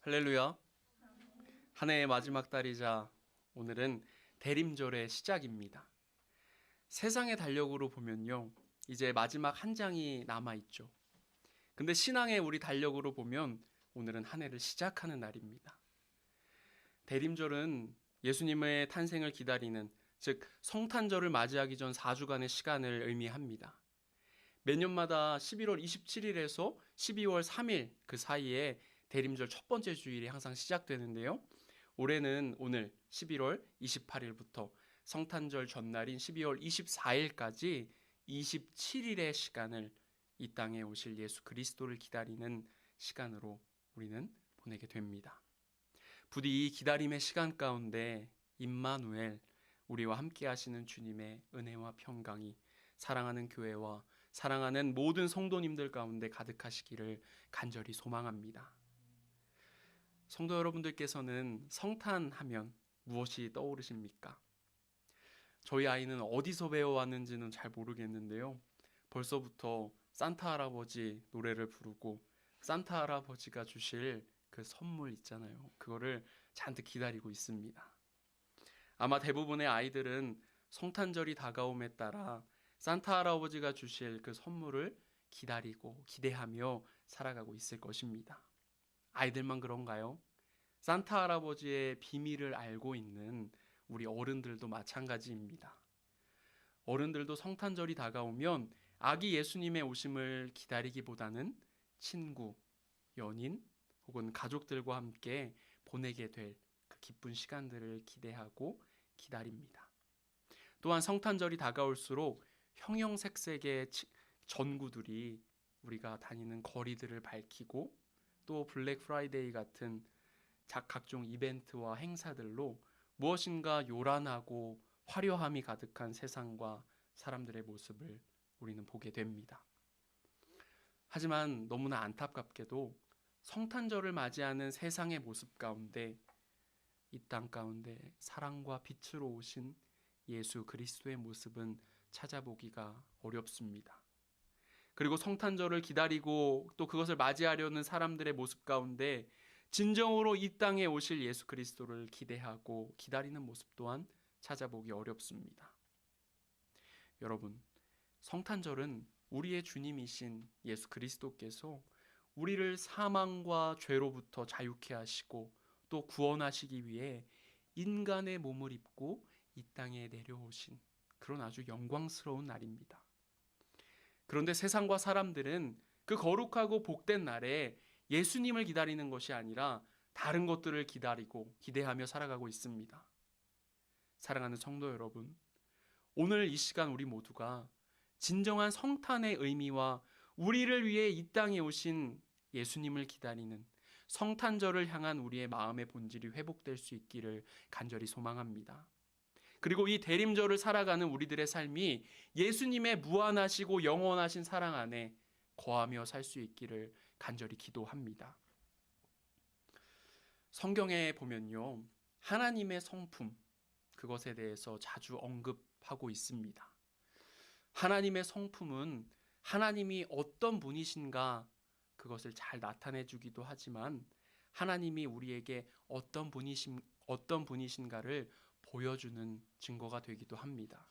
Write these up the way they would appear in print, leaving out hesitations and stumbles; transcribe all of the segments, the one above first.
할렐루야. 한 해의 마지막 달이자 오늘은 대림절의 시작입니다. 세상의 달력으로 보면요, 이제 마지막 한 장이 남아있죠. 근데 신앙의 우리 달력으로 보면 오늘은 한 해를 시작하는 날입니다. 대림절은 예수님의 탄생을 기다리는, 즉 성탄절을 맞이하기 전 4주간의 시간을 의미합니다. 매년마다 11월 27일에서 12월 3일 그 사이에 대림절 첫 번째 주일이 항상 시작되는데요. 올해는 오늘 11월 28일부터 성탄절 전날인 12월 24일까지 27일의 시간을 이 땅에 오실 예수 그리스도를 기다리는 시간으로 우리는 보내게 됩니다. 부디 이 기다림의 시간 가운데 임마누엘, 우리와 함께 하시는 주님의 은혜와 평강이 사랑하는 교회와 사랑하는 모든 성도님들 가운데 가득하시기를 간절히 소망합니다. 성도 여러분들께서는 성탄하면 무엇이 떠오르십니까? 저희 아이는 어디서 배워왔는지는 잘 모르겠는데요. 벌써부터 산타 할아버지 노래를 부르고 산타 할아버지가 주실 그 선물 있잖아요. 그거를 잔뜩 기다리고 있습니다. 아마 대부분의 아이들은 성탄절이 다가옴에 따라 산타 할아버지가 주실 그 선물을 기다리고 기대하며 살아가고 있을 것입니다. 아이들만 그런가요? 산타 할아버지의 비밀을 알고 있는 우리 어른들도 마찬가지입니다. 어른들도 성탄절이 다가오면 아기 예수님의 오심을 기다리기보다는 친구, 연인 혹은 가족들과 함께 보내게 될 그 기쁜 시간들을 기대하고 기다립니다. 또한 성탄절이 다가올수록 형형색색의 전구들이 우리가 다니는 거리들을 밝히고 또 블랙 프라이데이 같은 각종 이벤트와 행사들로 무엇인가 요란하고 화려함이 가득한 세상과 사람들의 모습을 우리는 보게 됩니다. 하지만 너무나 안타깝게도 성탄절을 맞이하는 세상의 모습 가운데 이 땅 가운데 사랑과 빛으로 오신 예수 그리스도의 모습은 찾아보기가 어렵습니다. 그리고 성탄절을 기다리고 또 그것을 맞이하려는 사람들의 모습 가운데 진정으로 이 땅에 오실 예수 그리스도를 기대하고 기다리는 모습 또한 찾아보기 어렵습니다. 여러분, 성탄절은 우리의 주님이신 예수 그리스도께서 우리를 사망과 죄로부터 자유케 하시고 또 구원하시기 위해 인간의 몸을 입고 이 땅에 내려오신 그런 아주 영광스러운 날입니다. 그런데 세상과 사람들은 그 거룩하고 복된 날에 예수님을 기다리는 것이 아니라 다른 것들을 기다리고 기대하며 살아가고 있습니다. 사랑하는 성도 여러분, 오늘 이 시간 우리 모두가 진정한 성탄의 의미와 우리를 위해 이 땅에 오신 예수님을 기다리는 성탄절을 향한 우리의 마음의 본질이 회복될 수 있기를 간절히 소망합니다. 그리고 이 대림절을 살아가는 우리들의 삶이 예수님의 무한하시고 영원하신 사랑 안에 거하며 살 수 있기를 간절히 기도합니다. 성경에 보면요, 하나님의 성품, 그것에 대해서 자주 언급하고 있습니다. 하나님의 성품은 하나님이 어떤 분이신가 그것을 잘 나타내 주기도 하지만 하나님이 우리에게 어떤 분이신가를 보여주는 증거가 되기도 합니다.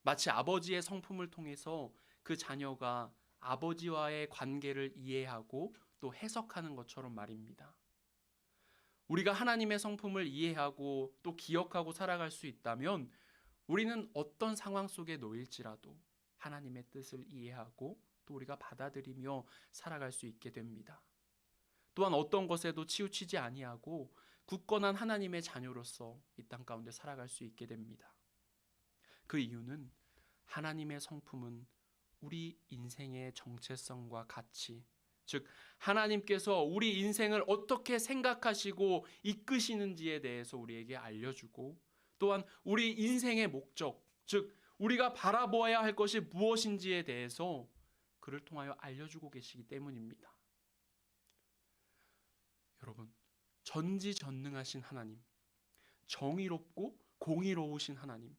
마치 아버지의 성품을 통해서 그 자녀가 아버지와의 관계를 이해하고 또 해석하는 것처럼 말입니다. 우리가 하나님의 성품을 이해하고 또 기억하고 살아갈 수 있다면 우리는 어떤 상황 속에 놓일지라도 하나님의 뜻을 이해하고 또 우리가 받아들이며 살아갈 수 있게 됩니다. 또한 어떤 것에도 치우치지 아니하고 굳건한 하나님의 자녀로서 이 땅 가운데 살아갈 수 있게 됩니다. 그 이유는 하나님의 성품은 우리 인생의 정체성과 가치, 즉 하나님께서 우리 인생을 어떻게 생각하시고 이끄시는지에 대해서 우리에게 알려주고 또한 우리 인생의 목적, 즉 우리가 바라보아야 할 것이 무엇인지에 대해서 그를 통하여 알려주고 계시기 때문입니다. 여러분, 전지전능하신 하나님, 정의롭고 공의로우신 하나님,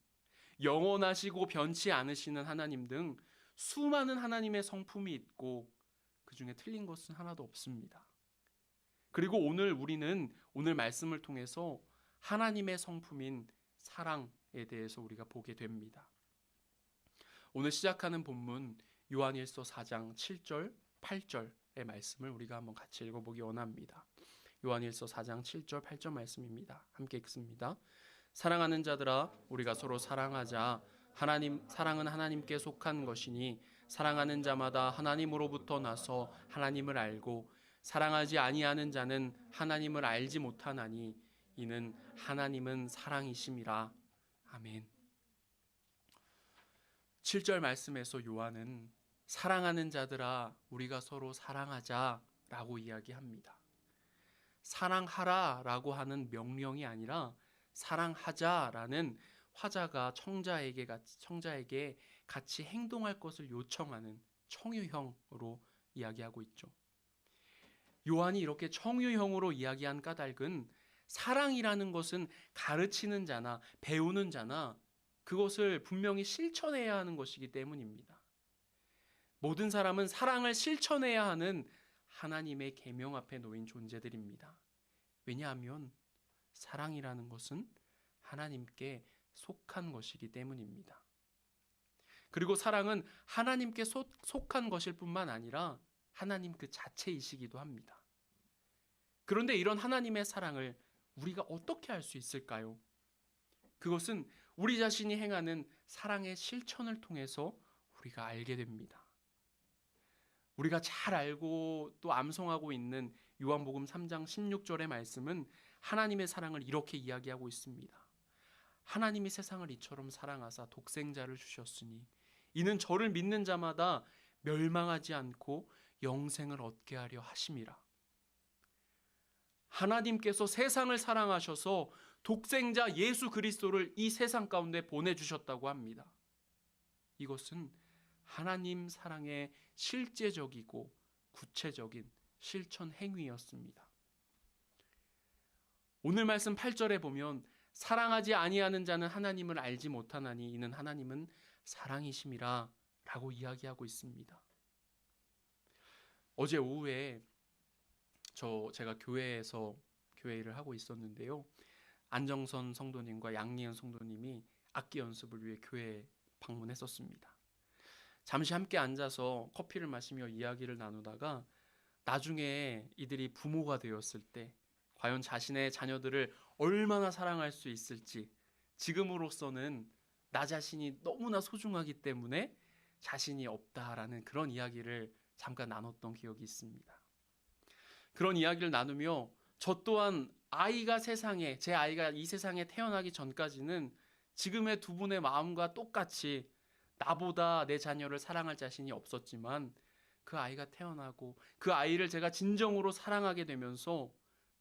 영원하시고 변치 않으시는 하나님 등 수많은 하나님의 성품이 있고 그 중에 틀린 것은 하나도 없습니다. 그리고 우리는 오늘 말씀을 통해서 하나님의 성품인 사랑에 대해서 우리가 보게 됩니다. 오늘 시작하는 본문 요한일서 4장 7절, 8절의 말씀을 우리가 한번 같이 읽어보기 원합니다. 요한일서 4장 7절, 8절 말씀입니다. 함께 읽습니다. 사랑하는 자들아, 우리가 서로 사랑하자. 사랑은 하나님께 속한 것이니 사랑하는 자마다 하나님으로부터 나서 하나님을 알고 사랑하지 아니하는 자는 하나님을 알지 못하나니 이는 하나님은 사랑이심이라. 아멘. 7절 말씀에서 요한은 사랑하는 자들아, 우리가 서로 사랑하자라고 이야기합니다. 사랑하라라고 하는 명령이 아니라 사랑하자라는 화자가 청자에게 같이 행동할 것을 요청하는 청유형으로 이야기하고 있죠. 요한이 이렇게 청유형으로 이야기한 까닭은 사랑이라는 것은 가르치는 자나 배우는 자나 그것을 분명히 실천해야 하는 것이기 때문입니다. 모든 사람은 사랑을 실천해야 하는 하나님의 계명 앞에 놓인 존재들입니다. 왜냐하면 사랑이라는 것은 하나님께 속한 것이기 때문입니다. 그리고 사랑은 하나님께 속한 것일 뿐만 아니라 하나님 그 자체이시기도 합니다. 그런데 이런 하나님의 사랑을 우리가 어떻게 할 수 있을까요? 그것은 우리 자신이 행하는 사랑의 실천을 통해서 우리가 알게 됩니다. 우리가 잘 알고 또 암송하고 있는 요한복음 3장 16절의 말씀은 하나님의 사랑을 이렇게 이야기하고 있습니다. 하나님이 세상을 이처럼 사랑하사 독생자를 주셨으니 이는 저를 믿는 자마다 멸망하지 않고 영생을 얻게 하려 하심이라. 하나님께서 세상을 사랑하셔서 독생자 예수 그리스도를 이 세상 가운데 보내주셨다고 합니다. 이것은 하나님 사랑의 실제적이고 구체적인 실천 행위였습니다. 오늘 말씀 8절에 보면 사랑하지 아니하는 자는 하나님을 알지 못하나니 이는 하나님은 사랑이심이라 라고 이야기하고 있습니다. 어제 오후에 제가 교회에서 교회 일을 하고 있었는데요. 안정선 성도님과 양리은 성도님이 악기 연습을 위해 교회에 방문했었습니다. 잠시 함께 앉아서 커피를 마시며 이야기를 나누다가 나중에 이들이 부모가 되었을 때 과연 자신의 자녀들을 얼마나 사랑할 수 있을지, 지금으로서는 나 자신이 너무나 소중하기 때문에 자신이 없다라는 그런 이야기를 잠깐 나눴던 기억이 있습니다. 그런 이야기를 나누며 저 또한 제 아이가 이 세상에 태어나기 전까지는 지금의 두 분의 마음과 똑같이 나보다 내 자녀를 사랑할 자신이 없었지만 그 아이가 태어나고 그 아이를 제가 진정으로 사랑하게 되면서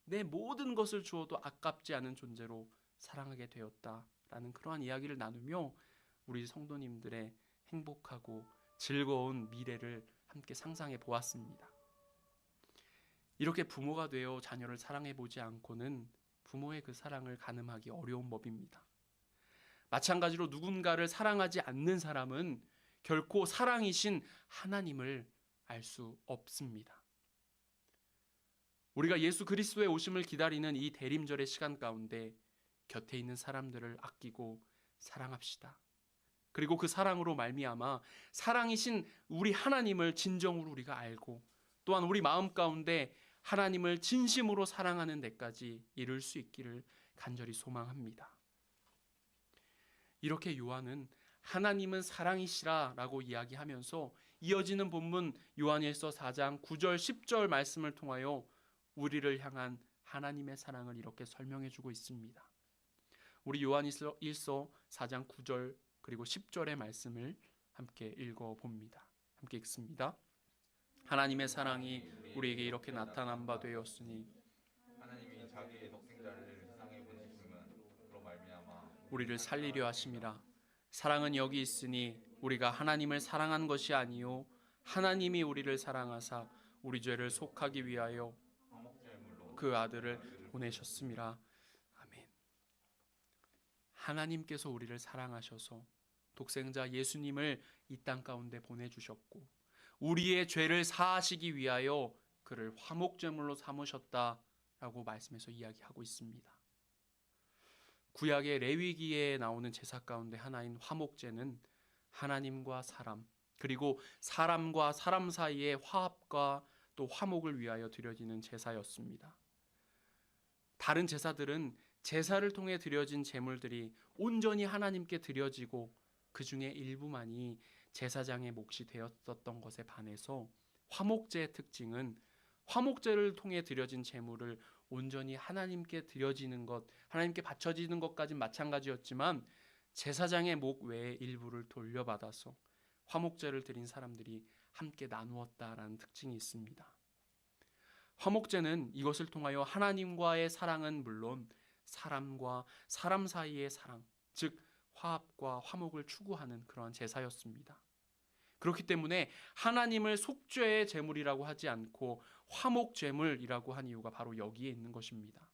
내 모든 것을 주어도 아깝지 않은 존재로 사랑하게 되었다라는 그러한 이야기를 나누며 우리 성도님들의 행복하고 즐거운 미래를 함께 상상해 보았습니다. 이렇게 부모가 되어 자녀를 사랑해 보지 않고는 부모의 그 사랑을 가늠하기 어려운 법입니다. 마찬가지로 누군가를 사랑하지 않는 사람은 결코 사랑이신 하나님을 알 수 없습니다. 우리가 예수 그리스도의 오심을 기다리는 이 대림절의 시간 가운데 곁에 있는 사람들을 아끼고 사랑합시다. 그리고 그 사랑으로 말미암아 사랑이신 우리 하나님을 진정으로 우리가 알고 또한 우리 마음 가운데 하나님을 진심으로 사랑하는 데까지 이룰 수 있기를 간절히 소망합니다. 이렇게 요한은 하나님은 사랑이시라 라고 이야기하면서 이어지는 본문 요한일서 4장 9절 10절 말씀을 통하여 우리를 향한 하나님의 사랑을 이렇게 설명해 주고 있습니다. 우리 요한일서 4장 9절 그리고 10절의 말씀을 함께 읽어봅니다. 함께 읽습니다. 하나님의 사랑이 우리에게 이렇게 나타난 바 되었으니 하나님이 자기의 독생자를 세상에 보내심으로 말미암아 우리를 살리려 하심이라. 사랑은 여기 있으니 우리가 하나님을 사랑한 것이 아니요 하나님이 우리를 사랑하사 우리 죄를 속하기 위하여 그 아들을 보내셨음이라. 아멘. 하나님께서 우리를 사랑하셔서 독생자 예수님을 이 땅 가운데 보내주셨고 우리의 죄를 사하시기 위하여 그를 화목제물로 삼으셨다라고 말씀해서 이야기하고 있습니다. 구약의 레위기에 나오는 제사 가운데 하나인 화목제는 하나님과 사람, 그리고 사람과 사람 사이의 화합과 또 화목을 위하여 드려지는 제사였습니다. 다른 제사들은 제사를 통해 드려진 제물들이 온전히 하나님께 드려지고 그 중에 일부만이 제사장의 몫이 되었었던 것에 반해서 화목제의 특징은 화목제를 통해 드려진 제물을 온전히 하나님께 드려지는 것, 하나님께 바쳐지는 것까진 마찬가지였지만 제사장의 목 외에 일부를 돌려받아서 화목제를 드린 사람들이 함께 나누었다라는 특징이 있습니다. 화목제는 이것을 통하여 하나님과의 사랑은 물론 사람과 사람 사이의 사랑, 즉 화합과 화목을 추구하는 그러한 제사였습니다. 그렇기 때문에 하나님을 속죄의 제물이라고 하지 않고 화목 제물이라고 한 이유가 바로 여기에 있는 것입니다.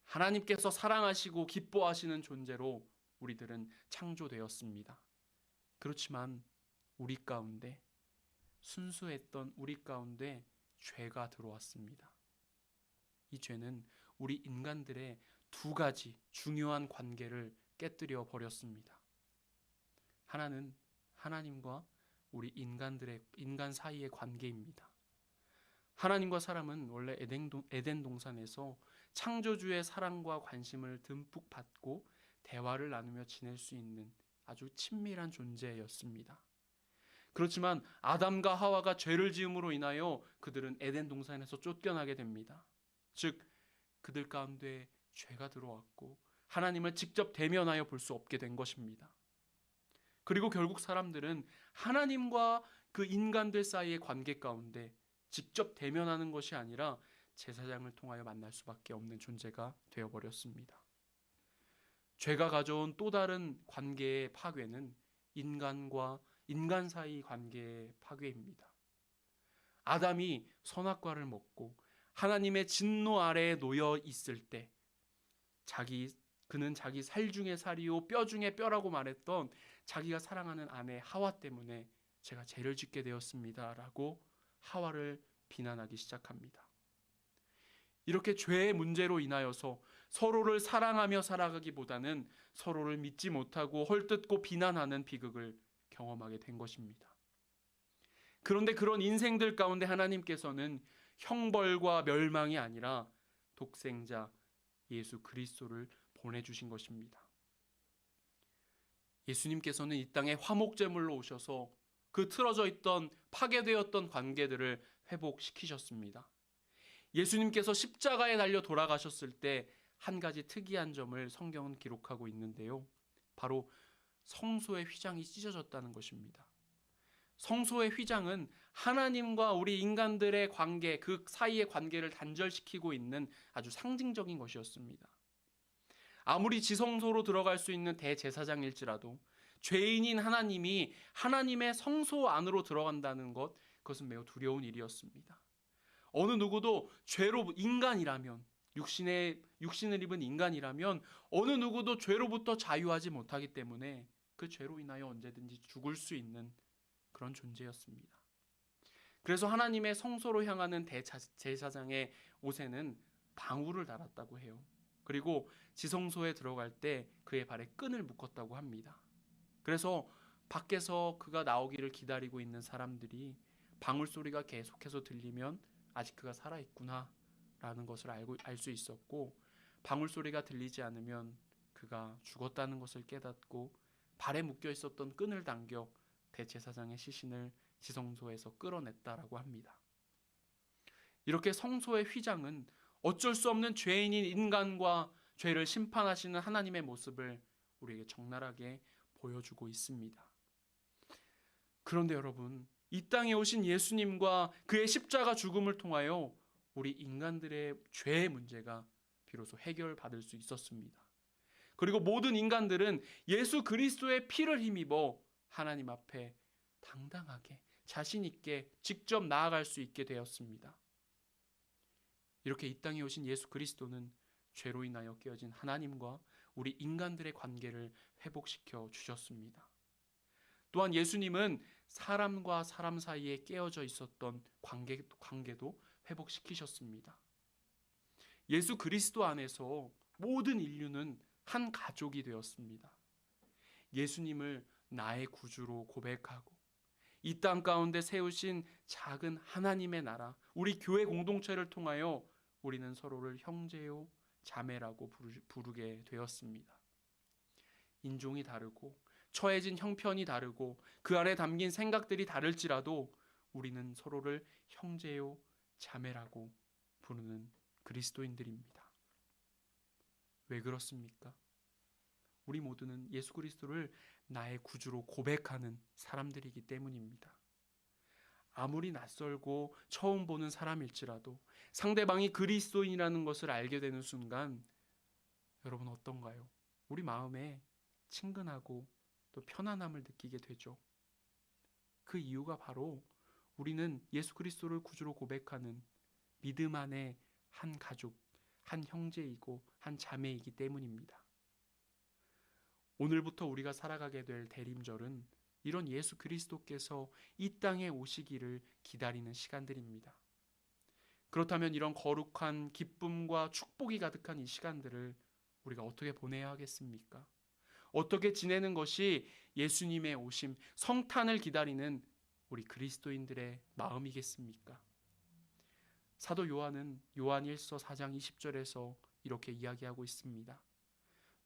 하나님께서 사랑하시고 기뻐하시는 존재로 우리들은 창조되었습니다. 그렇지만 우리 가운데 순수했던 우리 가운데 죄가 들어왔습니다. 이 죄는 우리 인간들의 두 가지 중요한 관계를 깨뜨려 버렸습니다. 하나는 하나님과 우리 인간 사이의 관계입니다. 하나님과 사람은 원래 에덴 동산에서 창조주의 사랑과 관심을 듬뿍 받고 대화를 나누며 지낼 수 있는 아주 친밀한 존재였습니다. 그렇지만 아담과 하와가 죄를 지음으로 인하여 그들은 에덴 동산에서 쫓겨나게 됩니다. 즉 그들 가운데 죄가 들어왔고 하나님을 직접 대면하여 볼 수 없게 된 것입니다. 그리고 결국 사람들은 하나님과 그 인간들 사이의 관계 가운데 직접 대면하는 것이 아니라 제사장을 통하여 만날 수밖에 없는 존재가 되어버렸습니다. 죄가 가져온 또 다른 관계의 파괴는 인간과 인간 사이 관계의 파괴입니다. 아담이 선악과를 먹고 하나님의 진노 아래에 놓여 있을 때 그는 자기 살 중에 살이요 뼈 중에 뼈라고 말했던 자기가 사랑하는 아내 하와 때문에 제가 죄를 짓게 되었습니다 라고 하와를 비난하기 시작합니다. 이렇게 죄의 문제로 인하여서 서로를 사랑하며 살아가기보다는 서로를 믿지 못하고 헐뜯고 비난하는 비극을 경험하게 된 것입니다. 그런데 그런 인생들 가운데 하나님께서는 형벌과 멸망이 아니라 독생자 예수 그리스도를 보내주신 것입니다. 예수님께서는 이 땅에 화목제물로 오셔서 그 틀어져 있던 파괴되었던 관계들을 회복시키셨습니다. 예수님께서 십자가에 달려 돌아가셨을 때 한 가지 특이한 점을 성경은 기록하고 있는데요. 바로 성소의 휘장이 찢어졌다는 것입니다. 성소의 휘장은 하나님과 우리 인간들의 관계, 그 사이의 관계를 단절시키고 있는 아주 상징적인 것이었습니다. 아무리 지성소로 들어갈 수 있는 대제사장일지라도 죄인인 하나님이 하나님의 성소 안으로 들어간다는 것, 그것은 매우 두려운 일이었습니다. 어느 누구도 죄로 인간이라면, 육신을 입은 인간이라면 어느 누구도 죄로부터 자유하지 못하기 때문에 그 죄로 인하여 언제든지 죽을 수 있는 그런 존재였습니다. 그래서 하나님의 성소로 향하는 대제사장의 옷에는 방울을 달았다고 해요. 그리고 지성소에 들어갈 때 그의 발에 끈을 묶었다고 합니다. 그래서 밖에서 그가 나오기를 기다리고 있는 사람들이 방울 소리가 계속해서 들리면 아직 그가 살아있구나 라는 것을 알 수 있었고, 방울 소리가 들리지 않으면 그가 죽었다는 것을 깨닫고 발에 묶여 있었던 끈을 당겨 대제사장의 시신을 지성소에서 끌어냈다라고 합니다. 이렇게 성소의 휘장은 어쩔 수 없는 죄인인 인간과 죄를 심판하시는 하나님의 모습을 우리에게 적나라하게 보여주고 있습니다. 그런데 여러분, 이 땅에 오신 예수님과 그의 십자가 죽음을 통하여 우리 인간들의 죄의 문제가 비로소 해결받을 수 있었습니다. 그리고 모든 인간들은 예수 그리스도의 피를 힘입어 하나님 앞에 당당하게 자신 있게 직접 나아갈 수 있게 되었습니다. 이렇게 이 땅에 오신 예수 그리스도는 죄로 인하여 깨어진 하나님과 우리 인간들의 관계를 회복시켜 주셨습니다. 또한 예수님은 사람과 사람 사이에 깨어져 있었던 관계도 회복시키셨습니다. 예수 그리스도 안에서 모든 인류는 한 가족이 되었습니다. 예수님을 나의 구주로 고백하고 이 땅 가운데 세우신 작은 하나님의 나라, 우리 교회 공동체를 통하여 우리는 서로를 형제요 자매라고 부르게 되었습니다. 인종이 다르고 처해진 형편이 다르고 그 안에 담긴 생각들이 다를지라도 우리는 서로를 형제요 자매라고 부르는 그리스도인들입니다. 왜 그렇습니까? 우리 모두는 예수 그리스도를 나의 구주로 고백하는 사람들이기 때문입니다. 아무리 낯설고 처음 보는 사람일지라도 상대방이 그리스도인이라는 것을 알게 되는 순간 여러분 어떤가요? 우리 마음에 친근하고 또 편안함을 느끼게 되죠. 그 이유가 바로 우리는 예수 그리스도를 구주로 고백하는 믿음 안에 한 가족, 한 형제이고 한 자매이기 때문입니다. 오늘부터 우리가 살아가게 될 대림절은 이런 예수 그리스도께서 이 땅에 오시기를 기다리는 시간들입니다. 그렇다면 이런 거룩한 기쁨과 축복이 가득한 이 시간들을 우리가 어떻게 보내야 하겠습니까? 어떻게 지내는 것이 예수님의 오심, 성탄을 기다리는 우리 그리스도인들의 마음이겠습니까? 사도 요한은 요한 1서 4장 20절에서 이렇게 이야기하고 있습니다.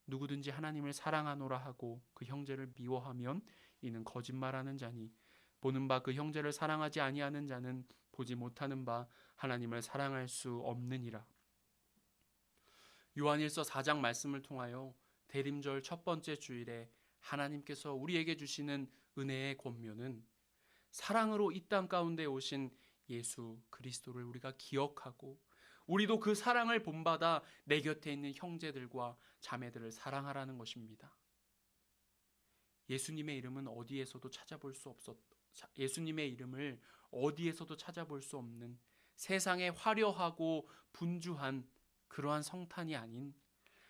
누구든지 하나님을 사랑하노라 하고 그 형제를 미워하면 이는 거짓말하는 자니 보는 바 그 형제를 사랑하지 아니하는 자는 보지 못하는 바 하나님을 사랑할 수 없느니라. 요한일서 4장 말씀을 통하여 대림절 첫 번째 주일에 하나님께서 우리에게 주시는 은혜의 권면은 사랑으로 이 땅 가운데 오신 예수 그리스도를 우리가 기억하고 우리도 그 사랑을 본받아 내 곁에 있는 형제들과 자매들을 사랑하라는 것입니다. 예수님의 이름은 예수님의 이름을 어디에서도 찾아볼 수 없는 세상에 화려하고 분주한 그러한 성탄이 아닌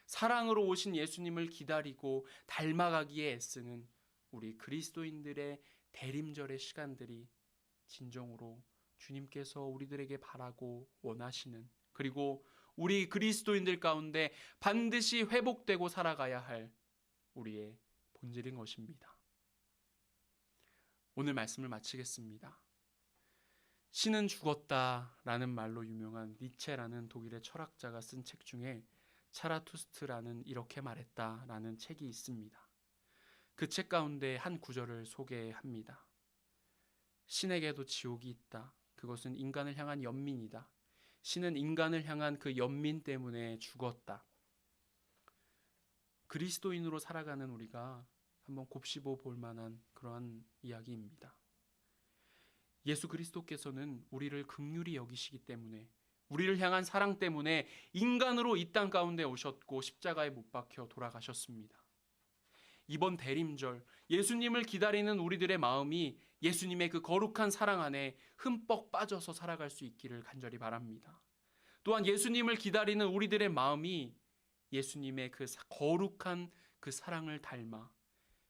사랑으로 오신 예수님을 기다리고 닮아가기에 애쓰는 우리 그리스도인들의 대림절의 시간들이 진정으로 주님께서 우리들에게 바라고 원하시는, 그리고 우리 그리스도인들 가운데 반드시 회복되고 살아가야 할 우리의 본질인 것입니다. 오늘 말씀을 마치겠습니다. 신은 죽었다라는 말로 유명한 니체라는 독일의 철학자가 쓴 책 중에 차라투스트라는 이렇게 말했다라는 책이 있습니다. 그 책 가운데 한 구절을 소개합니다. 신에게도 지옥이 있다. 그것은 인간을 향한 연민이다. 신은 인간을 향한 그 연민 때문에 죽었다. 그리스도인으로 살아가는 우리가 한번 곱씹어 볼 만한 그러한 이야기입니다. 예수 그리스도께서는 우리를 긍휼히 여기시기 때문에, 우리를 향한 사랑 때문에 인간으로 이 땅 가운데 오셨고 십자가에 못 박혀 돌아가셨습니다. 이번 대림절 예수님을 기다리는 우리들의 마음이 예수님의 그 거룩한 사랑 안에 흠뻑 빠져서 살아갈 수 있기를 간절히 바랍니다. 또한 예수님을 기다리는 우리들의 마음이 예수님의 그 거룩한 그 사랑을 닮아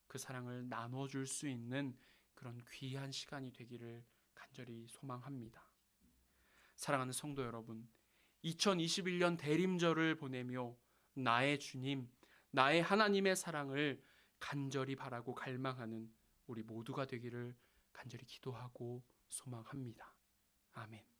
그 사랑을 나눠줄 수 있는 그런 귀한 시간이 되기를 간절히 소망합니다. 사랑하는 성도 여러분, 2021년 대림절을 보내며 나의 주님, 나의 하나님의 사랑을 간절히 바라고 갈망하는 우리 모두가 되기를 간절히 기도하고 소망합니다. 아멘.